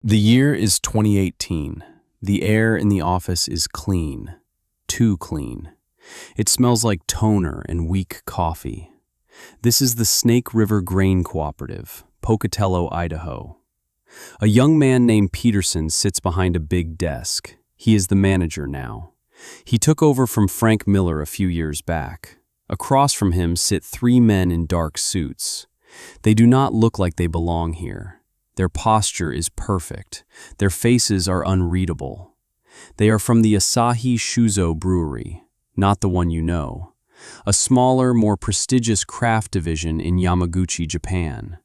The year is 2018. The air in the office is clean. Too clean. It smells like toner and weak coffee. This is the Snake River Grain Cooperative, Pocatello, Idaho. A young man named Peterson sits behind a big desk. He is the manager now. He took over from Frank Miller a few years back. Across from him sit three men in dark suits. They do not look like they belong here. Their posture is perfect. Their faces are unreadable. They are from the Asahi Shuzo Brewery, not the one you know, a smaller, more prestigious craft division in Yamaguchi, Japan.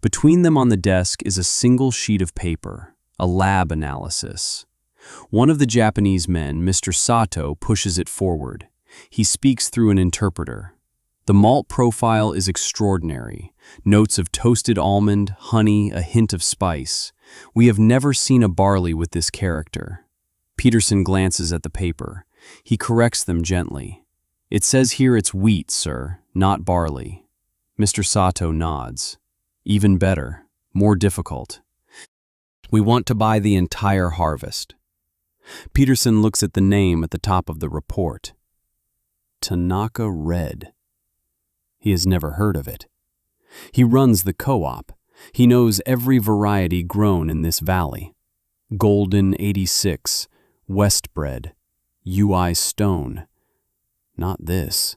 Between them on the desk is a single sheet of paper, a lab analysis. One of the Japanese men, Mr. Sato, pushes it forward. He speaks through an interpreter. The malt profile is extraordinary. Notes of toasted almond, honey, a hint of spice. We have never seen a barley with this character. Peterson glances at the paper. He corrects them gently. It says here it's wheat, sir, not barley. Mr. Sato nods. Even better, more difficult. We want to buy the entire harvest. Peterson looks at the name at the top of the report. Tanaka Red. He has never heard of it. He runs the co-op. He knows every variety grown in this valley. Golden 86, Westbred, UI Stone. Not this.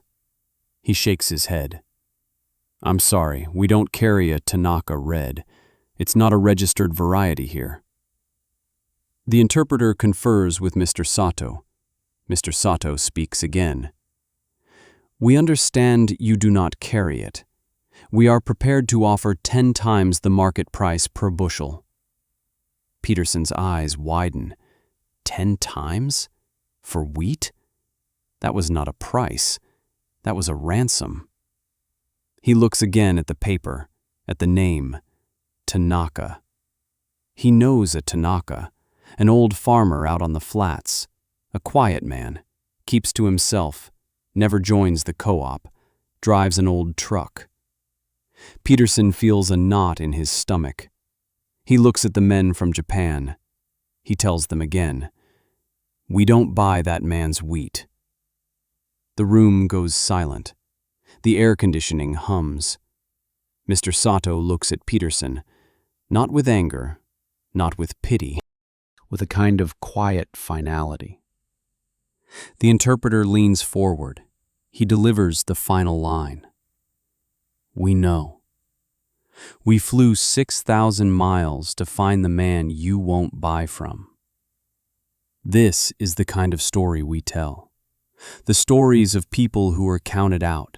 He shakes his head. I'm sorry, we don't carry a Tanaka Red. It's not a registered variety here. The interpreter confers with Mr. Sato. Mr. Sato speaks again. We understand you do not carry it. We are prepared to offer 10 times the market price per bushel. Peterson's eyes widen. 10 times? For wheat? That was not a price. That was a ransom. He looks again at the paper, at the name, Tanaka. He knows a Tanaka, an old farmer out on the flats, a quiet man, keeps to himself, never joins the co-op, drives an old truck. Peterson feels a knot in his stomach. He looks at the men from Japan. He tells them again, we don't buy that man's wheat. The room goes silent. The air conditioning hums. Mr. Sato looks at Peterson, not with anger, not with pity, with a kind of quiet finality. The interpreter leans forward. He delivers the final line. We know. We flew 6,000 miles to find the man you won't buy from. This is the kind of story we tell. The stories of people who were counted out,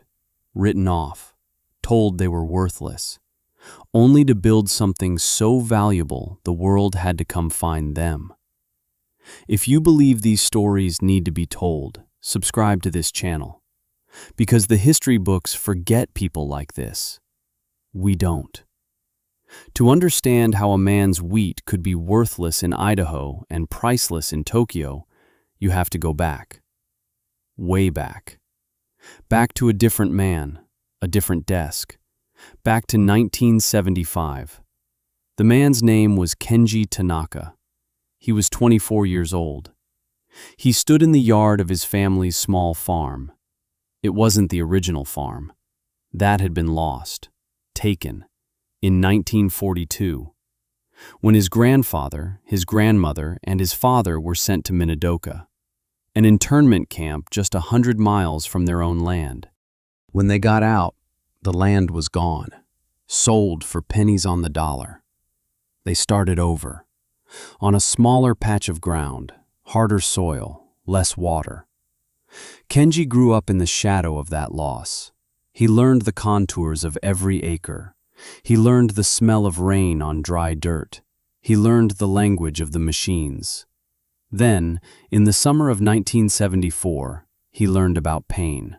written off, told they were worthless, only to build something so valuable the world had to come find them. If you believe these stories need to be told, subscribe to this channel. Because the history books forget people like this. We don't. To understand how a man's wheat could be worthless in Idaho and priceless in Tokyo, you have to go back. Way back. Back to a different man, a different desk. Back to 1975. The man's name was Kenji Tanaka. He was 24 years old. He stood in the yard of his family's small farm. It wasn't the original farm. That had been lost, taken, in 1942, when his grandfather, his grandmother, and his father were sent to Minidoka, an internment camp just 100 miles from their own land. When they got out, the land was gone, sold for pennies on the dollar. They started over, on a smaller patch of ground, harder soil, less water. Kenji grew up in the shadow of that loss. He learned the contours of every acre. He learned the smell of rain on dry dirt. He learned the language of the machines. Then, in the summer of 1974, he learned about pain.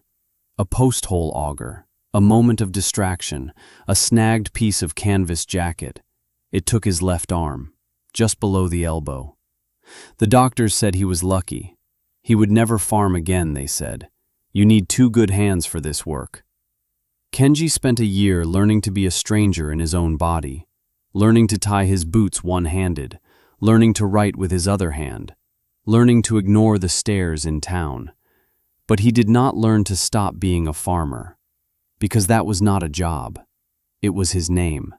A post-hole auger, a moment of distraction, a snagged piece of canvas jacket. It took his left arm, just below the elbow. The doctors said he was lucky. He would never farm again, they said. You need 2 good hands for this work. Kenji spent a year learning to be a stranger in his own body. learning to tie his boots one-handed, learning to write with his other hand, learning to ignore the stares in town. But he did not learn to stop being a farmer, because that was not a job. It was his name.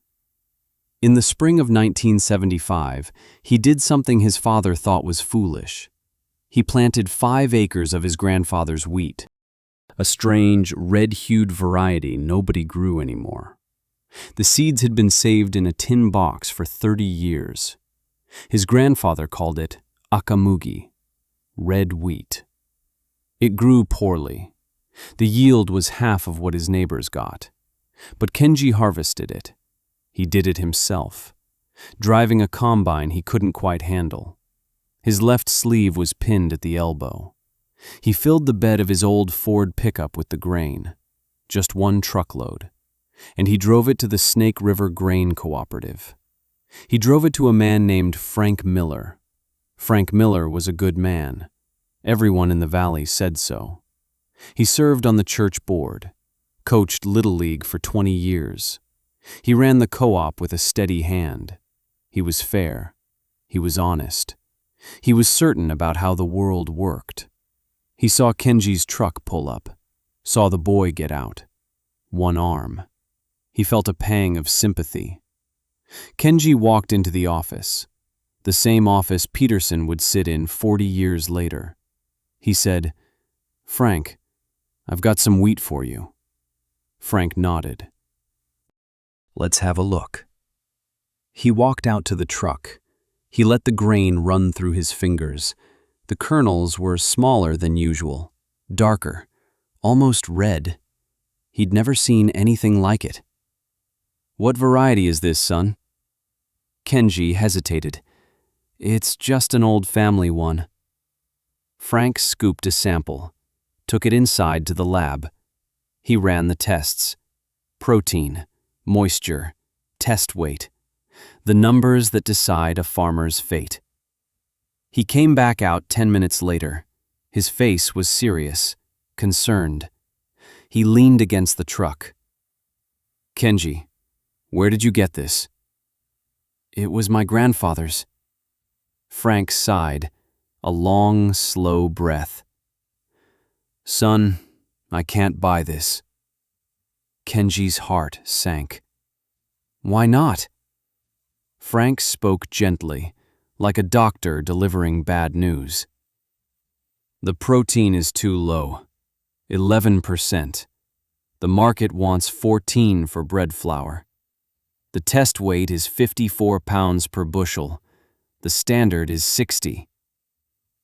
In the spring of 1975, he did something his father thought was foolish. He planted 5 acres of his grandfather's wheat, a strange, red-hued variety nobody grew anymore. The seeds had been saved in a tin box for 30 years. His grandfather called it akamugi, red wheat. It grew poorly. The yield was half of what his neighbors got. But Kenji harvested it. He did it himself, driving a combine he couldn't quite handle. His left sleeve was pinned at the elbow. He filled the bed of his old Ford pickup with the grain, just 1 truckload, and he drove it to the Snake River Grain Cooperative. He drove it to a man named Frank Miller. Frank Miller was a good man. Everyone in the valley said so. He served on the church board, coached Little League for 20 years. He ran the co-op with a steady hand. He was fair. He was honest. He was certain about how the world worked. He saw Kenji's truck pull up, saw the boy get out. 1 arm. He felt a pang of sympathy. Kenji walked into the office, the same office Peterson would sit in 40 years later. He said, "Frank, I've got some wheat for you." Frank nodded. "Let's have a look." He walked out to the truck. He let the grain run through his fingers. The kernels were smaller than usual, darker, almost red. He'd never seen anything like it. "What variety is this, son?" Kenji hesitated. "It's just an old family one." Frank scooped a sample, took it inside to the lab. He ran the tests. Protein, moisture, test weight. The numbers that decide a farmer's fate. He came back out 10 minutes later. His face was serious, concerned. He leaned against the truck. "Kenji, where did you get this?" "It was my grandfather's." Frank sighed, a long, slow breath. "Son, I can't buy this." Kenji's heart sank. "Why not?" Frank spoke gently, like a doctor delivering bad news. "The protein is too low, 11%. The market wants 14 for bread flour. The test weight is 54 pounds per bushel. The standard is 60.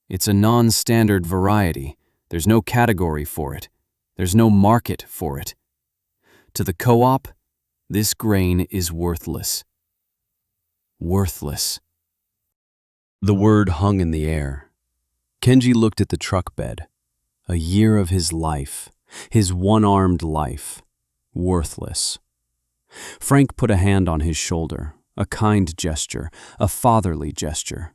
It's a non-standard variety. There's no category for it. There's no market for it. To the co-op, this grain is worthless." Worthless. The word hung in the air. Kenji looked at the truck bed. A year of his life, his one-armed life. Worthless. Frank put a hand on his shoulder, a kind gesture, a fatherly gesture.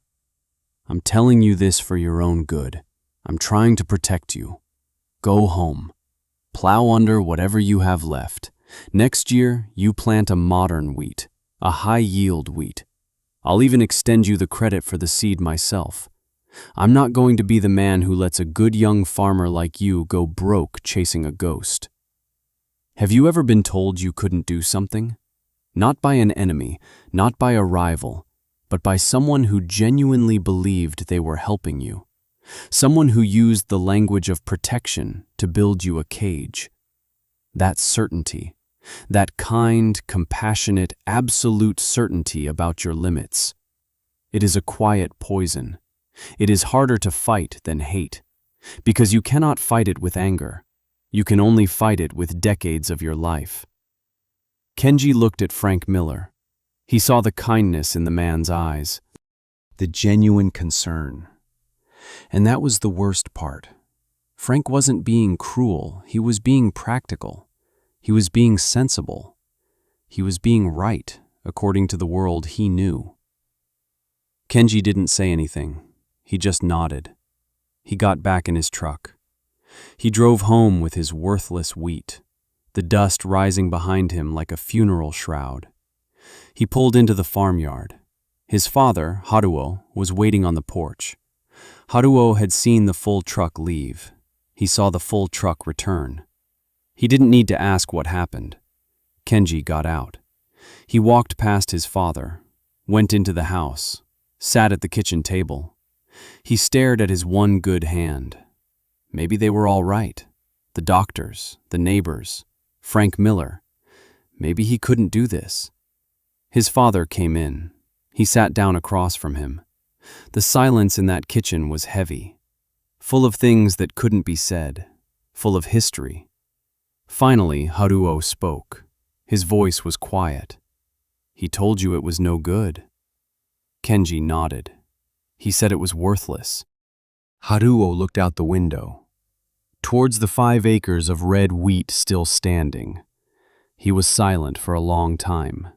"I'm telling you this for your own good. I'm trying to protect you. Go home. Plow under whatever you have left. Next year, you plant a modern wheat, a high-yield wheat. I'll even extend you the credit for the seed myself. I'm not going to be the man who lets a good young farmer like you go broke chasing a ghost." Have you ever been told you couldn't do something? Not by an enemy, not by a rival, but by someone who genuinely believed they were helping you. Someone who used the language of protection to build you a cage. That certainty, that kind, compassionate, absolute certainty about your limits. It is a quiet poison. It is harder to fight than hate, because you cannot fight it with anger. You can only fight it with decades of your life. Kenji looked at Frank Miller. He saw the kindness in the man's eyes, the genuine concern. And that was the worst part. Frank wasn't being cruel, he was being practical. He was being sensible. He was being right, according to the world he knew. Kenji didn't say anything. He just nodded. He got back in his truck. He drove home with his worthless wheat, the dust rising behind him like a funeral shroud. He pulled into the farmyard. His father, Haruo, was waiting on the porch. Haruo had seen the full truck leave. He saw the full truck return. He didn't need to ask what happened. Kenji got out. He walked past his father, went into the house, sat at the kitchen table. He stared at his one good hand. Maybe they were all right. The doctors, the neighbors, Frank Miller. Maybe he couldn't do this. His father came in. He sat down across from him. The silence in that kitchen was heavy, full of things that couldn't be said, full of history. Finally, Haruo spoke. His voice was quiet. "He told you it was no good." Kenji nodded. He said it was worthless. Haruo looked out the window, towards the 5 acres of red wheat still standing. He was silent for a long time.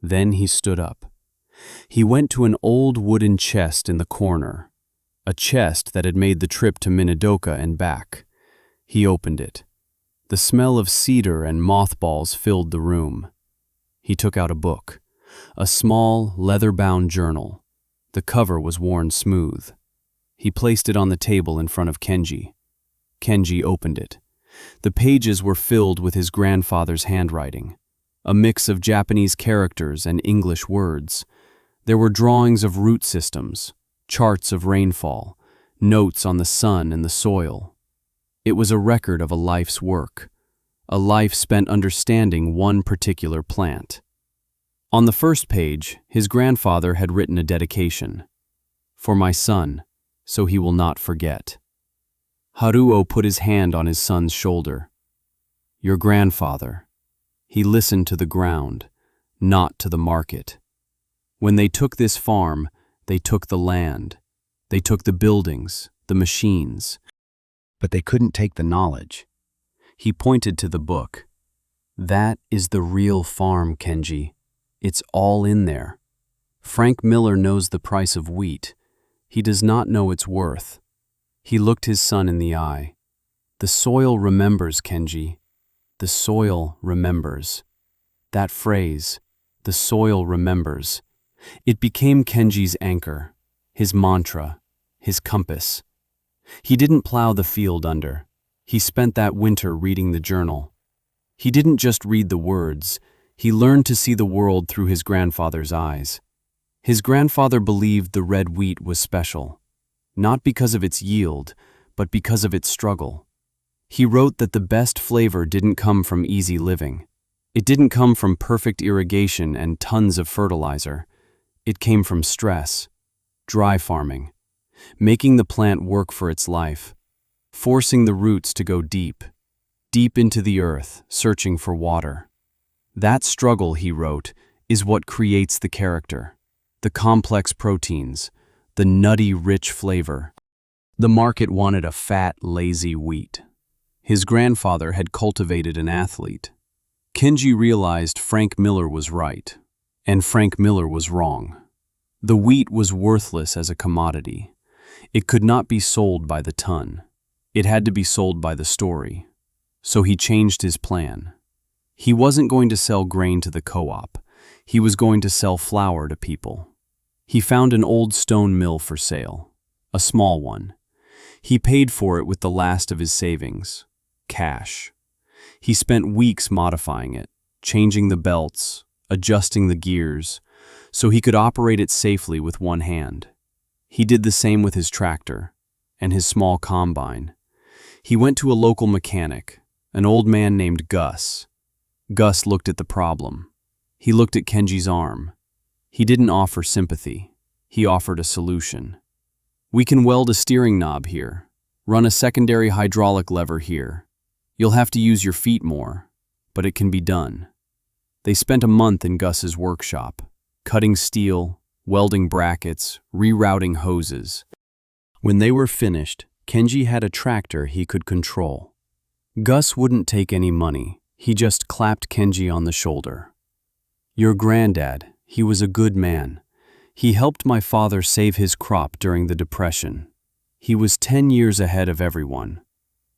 Then he stood up. He went to an old wooden chest in the corner, a chest that had made the trip to Minidoka and back. He opened it. The smell of cedar and mothballs filled the room. He took out a book, a small, leather-bound journal. The cover was worn smooth. He placed it on the table in front of Kenji. Kenji opened it. The pages were filled with his grandfather's handwriting, a mix of Japanese characters and English words. There were drawings of root systems, charts of rainfall, notes on the sun and the soil. It was a record of a life's work, a life spent understanding one particular plant. On the first page, his grandfather had written a dedication. "For my son, so he will not forget." Haruo put his hand on his son's shoulder. "Your grandfather." He listened to the ground, not to the market. When they took this farm, they took the land. They took the buildings, the machines. But they couldn't take the knowledge. He pointed to the book. "That is the real farm, Kenji. It's all in there. Frank Miller knows the price of wheat. He does not know its worth." He looked his son in the eye. "The soil remembers, Kenji. The soil remembers." That phrase, "the soil remembers," it became Kenji's anchor, his mantra, his compass. He didn't plow the field under. He spent that winter reading the journal. He didn't just read the words. He learned to see the world through his grandfather's eyes. His grandfather believed the red wheat was special, not because of its yield, but because of its struggle. He wrote that the best flavor didn't come from easy living. It didn't come from perfect irrigation and tons of fertilizer. It came from stress, dry farming, making the plant work for its life, forcing the roots to go deep, deep into the earth, searching for water. That struggle, he wrote, is what creates the character, the complex proteins, the nutty, rich flavor. The market wanted a fat, lazy wheat. His grandfather had cultivated an athlete. Kenji realized Frank Miller was right, and Frank Miller was wrong. The wheat was worthless as a commodity. It could not be sold by the ton. It had to be sold by the story. So he changed his plan. He wasn't going to sell grain to the co-op. He was going to sell flour to people. He found an old stone mill for sale, a small one. He paid for it with the last of his savings, cash. He spent weeks modifying it, changing the belts, adjusting the gears, so he could operate it safely with one hand. He did the same with his tractor and his small combine. He went to a local mechanic, an old man named Gus. Gus looked at the problem. He looked at Kenji's arm. He didn't offer sympathy. He offered a solution. "We can weld a steering knob here. Run a secondary hydraulic lever here. You'll have to use your feet more, but it can be done." They spent a month in Gus's workshop, cutting steel, welding brackets, rerouting hoses. When they were finished, Kenji had a tractor he could control. Gus wouldn't take any money. He just clapped Kenji on the shoulder. "Your granddad, he was a good man. He helped my father save his crop during the Depression. He was 10 years ahead of everyone.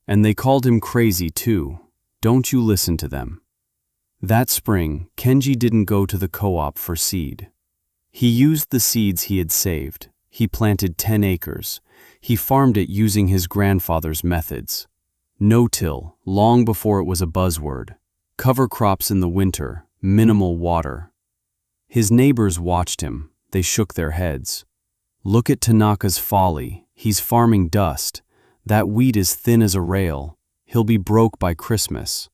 And they called him crazy too. Don't you listen to them." That spring, Kenji didn't go to the co-op for seed. He used the seeds he had saved. He planted 10 acres. He farmed it using his grandfather's methods. No-till, long before it was a buzzword. Cover crops in the winter, minimal water. His neighbors watched him. They shook their heads. Look at Tanaka's folly. He's farming dust. That wheat is thin as a rail. He'll be broke by Christmas.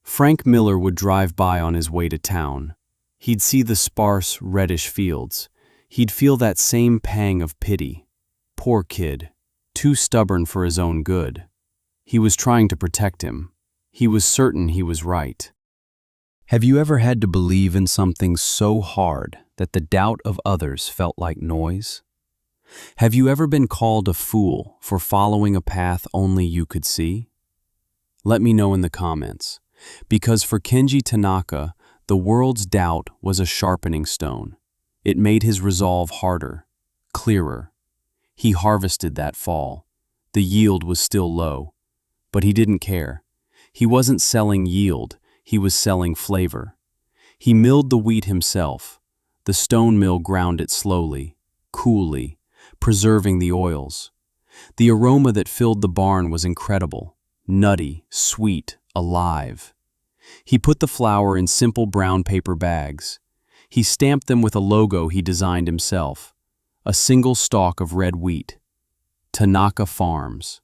Frank Miller would drive by on his way to town. He'd see the sparse, reddish fields. He'd feel that same pang of pity. Poor kid, too stubborn for his own good. He was trying to protect him. He was certain he was right. Have you ever had to believe in something so hard that the doubt of others felt like noise? Have you ever been called a fool for following a path only you could see? Let me know in the comments, because for Kenji Tanaka, the world's doubt was a sharpening stone. It made his resolve harder, clearer. He harvested that fall. The yield was still low, but he didn't care. He wasn't selling yield, he was selling flavor. He milled the wheat himself. The stone mill ground it slowly, coolly, preserving the oils. The aroma that filled the barn was incredible, nutty, sweet, alive. He put the flour in simple brown paper bags. He stamped them with a logo he designed himself, a single stalk of red wheat. Tanaka Farms.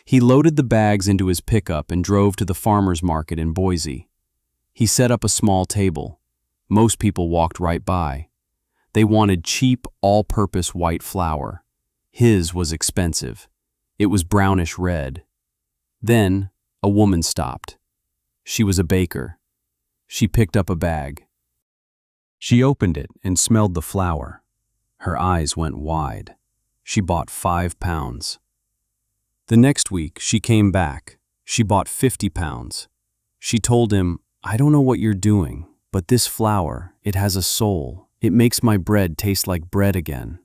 He loaded the bags into his pickup and drove to the farmer's market in Boise. He set up a small table. Most people walked right by. They wanted cheap, all-purpose white flour. His was expensive. It was brownish red. Then, a woman stopped. She was a baker. She picked up a bag. She opened it and smelled the flour. Her eyes went wide. She bought 5 pounds. The next week, she came back. She bought 50 pounds. She told him, "I don't know what you're doing, but this flour, it has a soul. It makes my bread taste like bread again."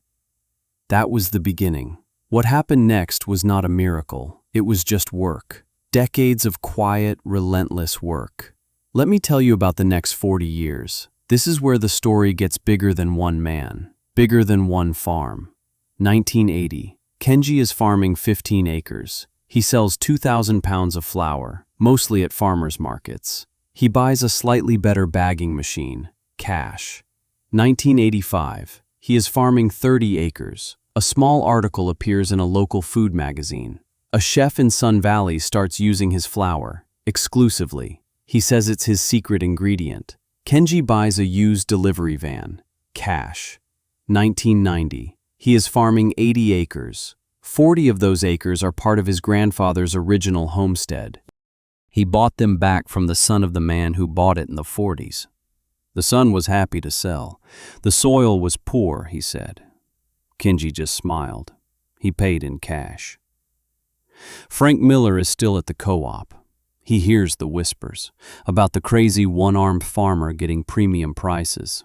That was the beginning. What happened next was not a miracle. It was just work. Decades of quiet, relentless work. Let me tell you about the next 40 years. This is where the story gets bigger than one man, bigger than one farm. 1980. Kenji is farming 15 acres. He sells 2,000 pounds of flour, mostly at farmers markets. He buys a slightly better bagging machine, cash. 1985. He is farming 30 acres. A small article appears in a local food magazine. A chef in Sun Valley starts using his flour, exclusively. He says it's his secret ingredient. Kenji buys a used delivery van, cash. 1990. He is farming 80 acres. 40 of those acres are part of his grandfather's original homestead. He bought them back from the son of the man who bought it in the 40s. The son was happy to sell. The soil was poor, he said. Kenji just smiled. He paid in cash. Frank Miller is still at the co-op. He hears the whispers about the crazy one-armed farmer getting premium prices.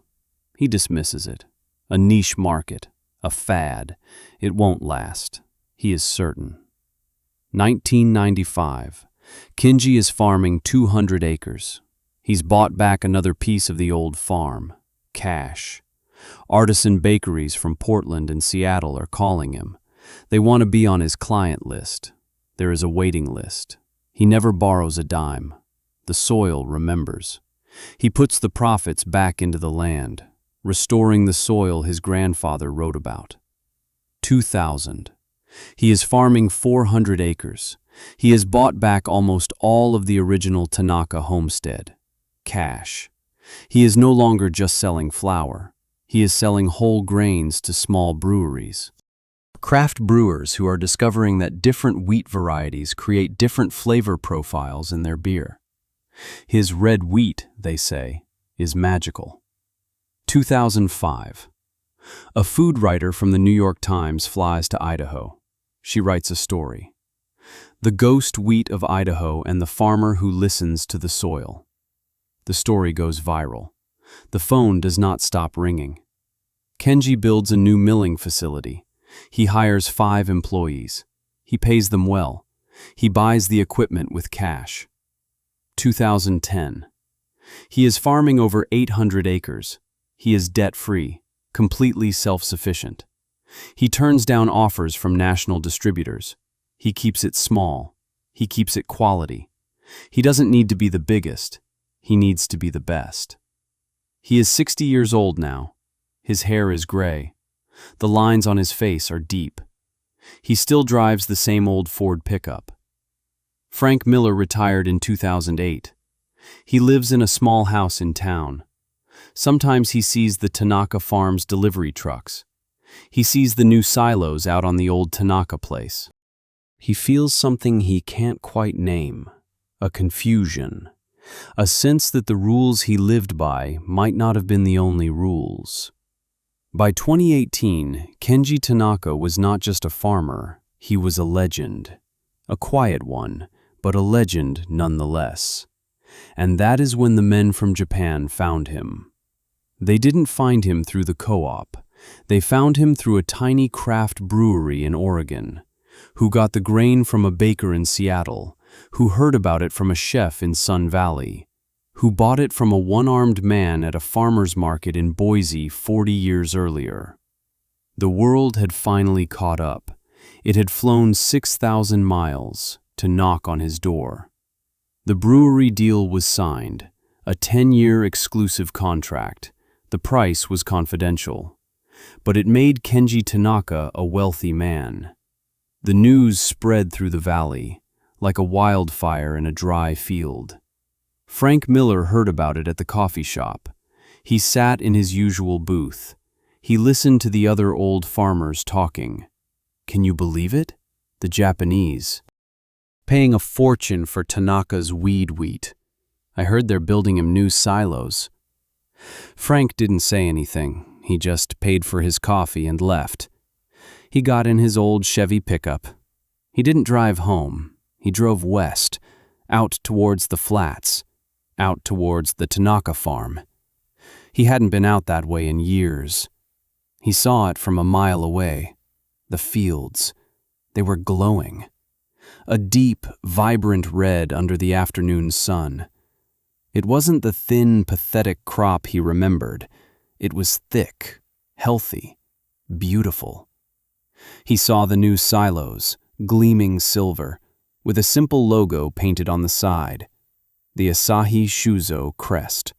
He dismisses it. A niche market, a fad. It won't last. He is certain. 1995. Kenji is farming 200 acres. He's bought back another piece of the old farm, cash. Artisan bakeries from Portland and Seattle are calling him. They want to be on his client list. There is a waiting list. He never borrows a dime. The soil remembers. He puts the profits back into the land, restoring the soil his grandfather wrote about. 2000. He is farming 400 acres. He has bought back almost all of the original Tanaka homestead, cash. He is no longer just selling flour. He is selling whole grains to small breweries. Craft brewers who are discovering that different wheat varieties create different flavor profiles in their beer. His red wheat, they say, is magical. 2005. A food writer from the New York Times flies to Idaho. She writes a story. The ghost wheat of Idaho and the farmer who listens to the soil. The story goes viral. The phone does not stop ringing. Kenji builds a new milling facility. He hires 5 employees. He pays them well. He buys the equipment with cash. 2010. He is farming over 800 acres. He is debt-free, completely self-sufficient. He turns down offers from national distributors. He keeps it small. He keeps it quality. He doesn't need to be the biggest. He needs to be the best. He is 60 years old now. His hair is gray. The lines on his face are deep. He still drives the same old Ford pickup. Frank Miller retired in 2008. He lives in a small house in town. Sometimes he sees the Tanaka Farms delivery trucks. He sees the new silos out on the old Tanaka place. He feels something he can't quite name, a confusion, a sense that the rules he lived by might not have been the only rules. By 2018, Kenji Tanaka was not just a farmer, he was a legend. A quiet one, but a legend nonetheless. And that is when the men from Japan found him. They didn't find him through the co-op. They found him through a tiny craft brewery in Oregon, who got the grain from a baker in Seattle, who heard about it from a chef in Sun Valley, who bought it from a one-armed man at a farmer's market in Boise 40 years earlier. The world had finally caught up. It had flown 6,000 miles to knock on his door. The brewery deal was signed, a 10-year exclusive contract. The price was confidential. But it made Kenji Tanaka a wealthy man. The news spread through the valley, like a wildfire in a dry field. Frank Miller heard about it at the coffee shop. He sat in his usual booth. He listened to the other old farmers talking. Can you believe it? The Japanese. Paying a fortune for Tanaka's weed wheat. I heard they're building him new silos. Frank didn't say anything. He just paid for his coffee and left. He got in his old Chevy pickup. He didn't drive home. He drove west, out towards the flats, out towards the Tanaka farm. He hadn't been out that way in years. He saw it from a mile away. The fields. They were glowing. A deep, vibrant red under the afternoon sun. It wasn't the thin, pathetic crop he remembered. It was thick, healthy, beautiful. He saw the new silos, gleaming silver, with a simple logo painted on the side, the Asahi Shuzo crest.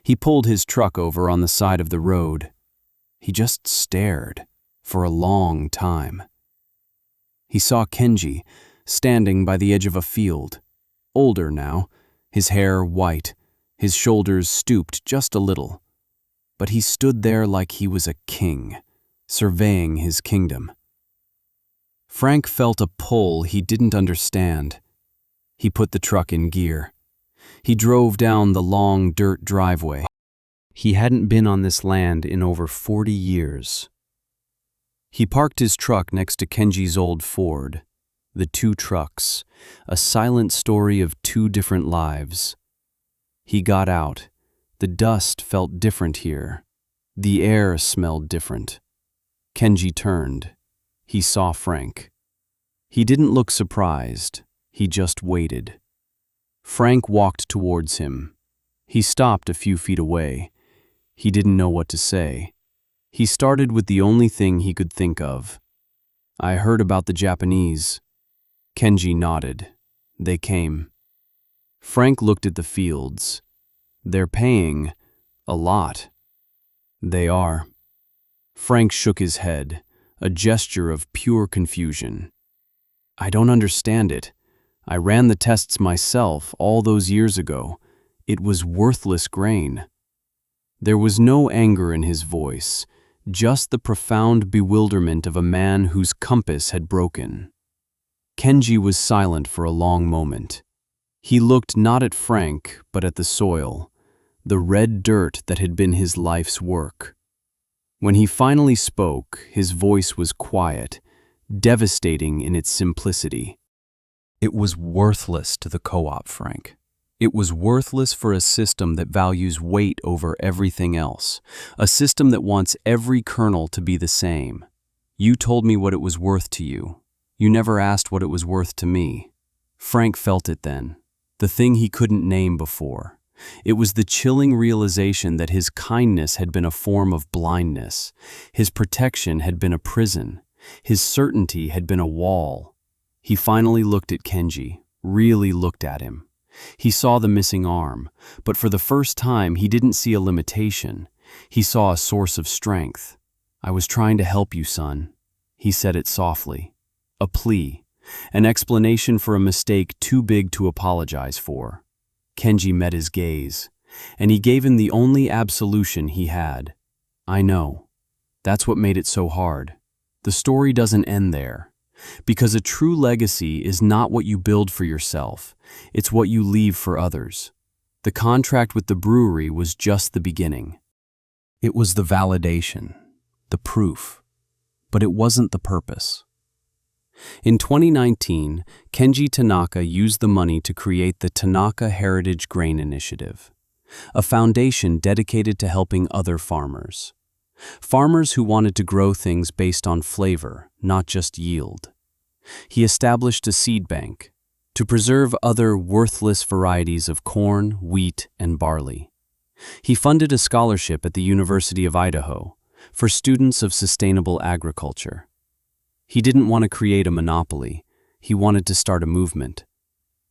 He pulled his truck over on the side of the road. He just stared for a long time. He saw Kenji standing by the edge of a field, older now, his hair white, his shoulders stooped just a little. But he stood there like he was a king, surveying his kingdom. Frank felt a pull he didn't understand. He put the truck in gear. He drove down the long dirt driveway. He hadn't been on this land in over 40 years. He parked his truck next to Kenji's old Ford. The two trucks, a silent story of two different lives. He got out. The dust felt different here. The air smelled different. Kenji turned. He saw Frank. He didn't look surprised. He just waited. Frank walked towards him. He stopped a few feet away. He didn't know what to say. He started with the only thing he could think of. I heard about the Japanese. Kenji nodded. They came. Frank looked at the fields. They're paying a lot. They are. Frank shook his head, a gesture of pure confusion. I don't understand it. I ran the tests myself all those years ago. It was worthless grain. There was no anger in his voice, just the profound bewilderment of a man whose compass had broken. Kenji was silent for a long moment. He looked not at Frank, but at the soil, the red dirt that had been his life's work. When he finally spoke, his voice was quiet, devastating in its simplicity. It was worthless to the co-op, Frank. It was worthless for a system that values weight over everything else, a system that wants every kernel to be the same. You told me what it was worth to you. You never asked what it was worth to me. Frank felt it then, the thing he couldn't name before, It was the chilling realization that his kindness had been a form of blindness, his protection had been a prison, his certainty had been a wall. He finally looked at Kenji, really looked at him. He saw the missing arm, but for the first time he didn't see a limitation. He saw a source of strength. "I was trying to help you, son," he said it softly. A plea, an explanation for a mistake too big to apologize for. Kenji met his gaze, and he gave him the only absolution he had. "I know. That's what made it so hard." The story doesn't end there, because a true legacy is not what you build for yourself, it's what you leave for others. The contract with the brewery was just the beginning. It was the validation, the proof, but it wasn't the purpose. In 2019, Kenji Tanaka used the money to create the Tanaka Heritage Grain Initiative, a foundation dedicated to helping other farmers. Farmers who wanted to grow things based on flavor, not just yield. He established a seed bank to preserve other worthless varieties of corn, wheat, and barley. He funded a scholarship at the University of Idaho for students of sustainable agriculture. He didn't want to create a monopoly, he wanted to start a movement.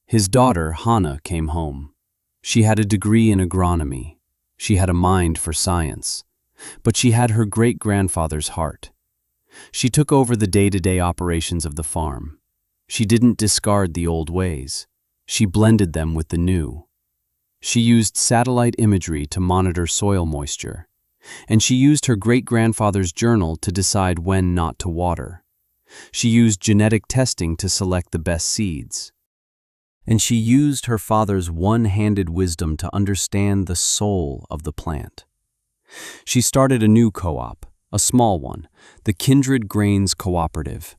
His daughter, Hannah, came home. She had a degree in agronomy. She had a mind for science. But she had her great-grandfather's heart. She took over the day-to-day operations of the farm. She didn't discard the old ways. She blended them with the new. She used satellite imagery to monitor soil moisture. And she used her great-grandfather's journal to decide when not to water. She used genetic testing to select the best seeds. And she used her father's one-handed wisdom to understand the soul of the plant. She started a new co-op, a small one, the Kindred Grains Cooperative.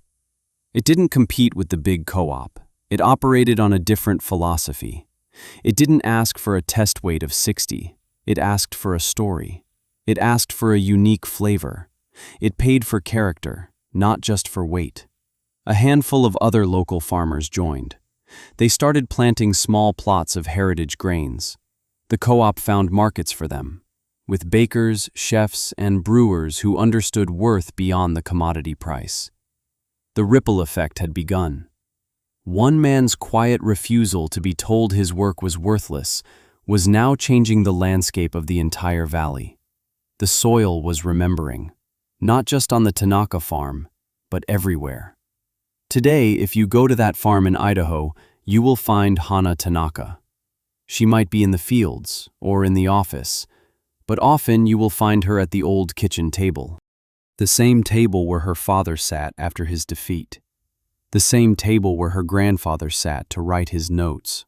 It didn't compete with the big co-op. It operated on a different philosophy. It didn't ask for a test weight of 60. It asked for a story. It asked for a unique flavor. It paid for character, not just for weight. A handful of other local farmers joined. They started planting small plots of heritage grains. The co-op found markets for them, with bakers, chefs, and brewers who understood worth beyond the commodity price. The ripple effect had begun. One man's quiet refusal to be told his work was worthless was now changing the landscape of the entire valley. The soil was remembering, not just on the Tanaka farm, but everywhere. Today, if you go to that farm in Idaho, you will find Hana Tanaka. She might be in the fields or in the office, but often you will find her at the old kitchen table. The same table where her father sat after his defeat. The same table where her grandfather sat to write his notes.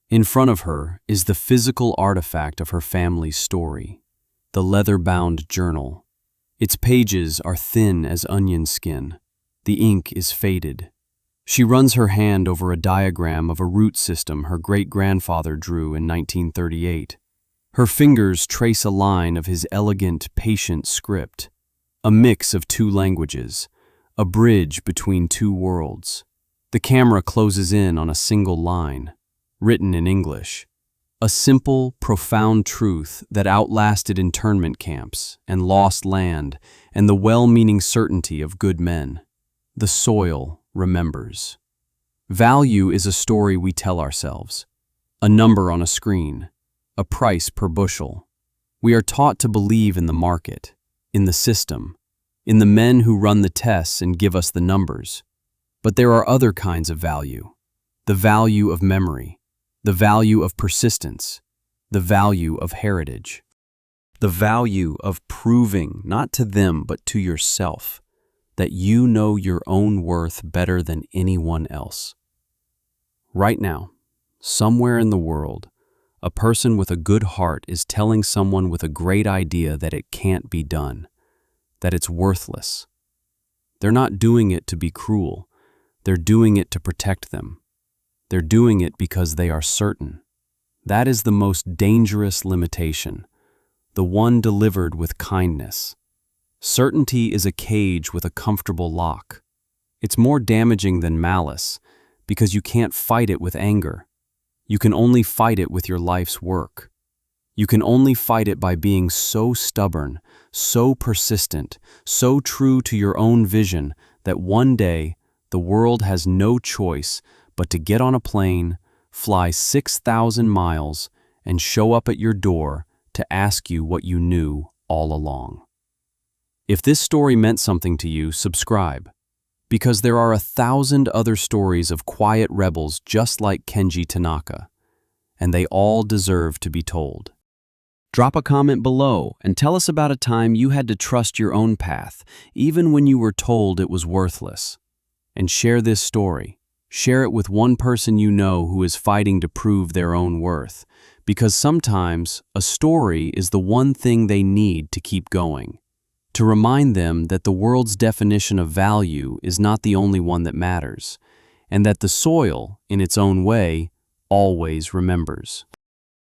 In front of her is the physical artifact of her family's story, the leather-bound journal. Its pages are thin as onion skin. The ink is faded. She runs her hand over a diagram of a root system her great-grandfather drew in 1938. Her fingers trace a line of his elegant, patient script, a mix of two languages, a bridge between two worlds. The camera closes in on a single line, written in English. A simple, profound truth that outlasted internment camps and lost land and the well-meaning certainty of good men. The soil remembers. Value is a story we tell ourselves, a number on a screen, a price per bushel. We are taught to believe in the market, in the system, in the men who run the tests and give us the numbers. But there are other kinds of value. The value of memory, the value of persistence, the value of heritage. The value of proving, not to them, but to yourself, that you know your own worth better than anyone else. Right now, somewhere in the world, a person with a good heart is telling someone with a great idea that it can't be done, that it's worthless. They're not doing it to be cruel. They're doing it to protect them. They're doing it because they are certain. That is the most dangerous limitation, the one delivered with kindness. Certainty is a cage with a comfortable lock. It's more damaging than malice because you can't fight it with anger. You can only fight it with your life's work. You can only fight it by being so stubborn, so persistent, so true to your own vision that one day the world has no choice but to get on a plane, fly 6,000 miles, and show up at your door to ask you what you knew all along. If this story meant something to you, subscribe, because there are 1,000 other stories of quiet rebels just like Kenji Tanaka, and they all deserve to be told. Drop a comment below and tell us about a time you had to trust your own path, even when you were told it was worthless. And share this story. Share it with one person you know who is fighting to prove their own worth, because sometimes a story is the one thing they need to keep going, to remind them that the world's definition of value is not the only one that matters, and that the soil, in its own way, always remembers.